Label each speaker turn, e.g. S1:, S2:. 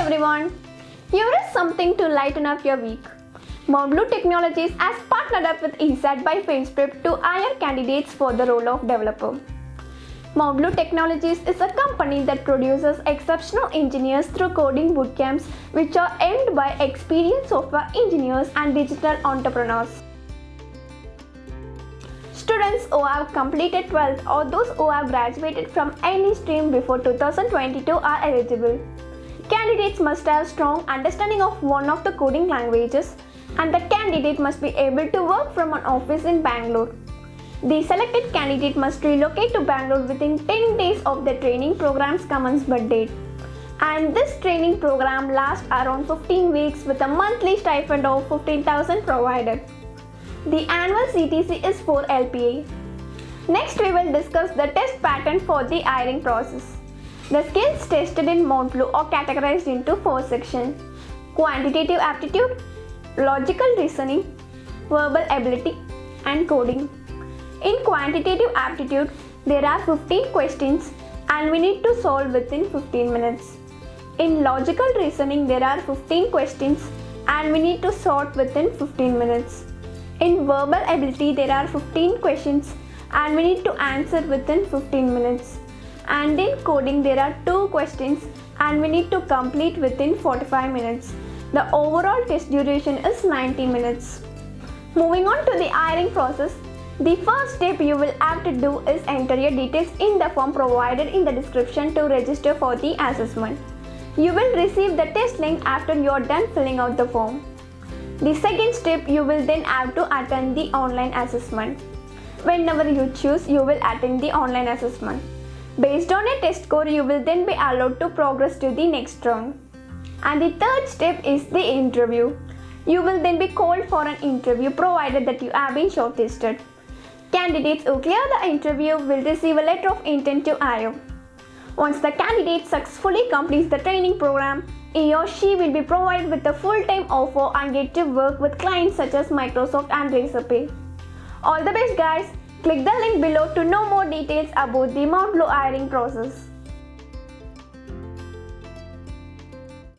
S1: everyone! Here is something to lighten up your week. MountBlue Technologies has partnered up with ESAT by FacePrep to hire candidates for the role of developer. MountBlue Technologies is a company that produces exceptional engineers through coding bootcamps which are aimed by experienced software engineers and digital entrepreneurs. Students who have completed 12th or those who have graduated from any stream before 2022 are eligible. Candidates must have strong understanding of one of the coding languages, and the candidate must be able to work from an office in Bangalore. The selected candidate must relocate to Bangalore within 10 days of the training program's commencement date. And this training program lasts around 15 weeks with a monthly stipend of 15,000 provided. The annual CTC is 4 LPA. Next, we will discuss the test pattern for the hiring process. The skills tested in MountBlue are categorized into 4 sections: quantitative aptitude, logical reasoning, verbal ability, and coding. In quantitative aptitude, there are 15 questions and we need to solve within 15 minutes. In logical reasoning, there are 15 questions and we need to solve within 15 minutes. In verbal ability, there are 15 questions and we need to answer within 15 minutes. And in coding, there are 2 questions and we need to complete within 45 minutes. The overall test duration is 90 minutes. Moving on to the hiring process, the first step you will have to do is enter your details in the form provided in the description to register for the assessment. You will receive the test link after you are done filling out the form. The second step, you will then have to attend the online assessment. Whenever you choose, you will attend the online assessment. Based on a test score, you will then be allowed to progress to the next round. And the third step is the interview. You will then be called for an interview provided that you have been shortlisted. Candidates who clear the interview will receive a letter of intent to hire. Once the candidate successfully completes the training program, he or she will be provided with a full-time offer and get to work with clients such as Microsoft and Razorpay. All the best, guys! Click the link below to know more details about the MountBlue hiring process.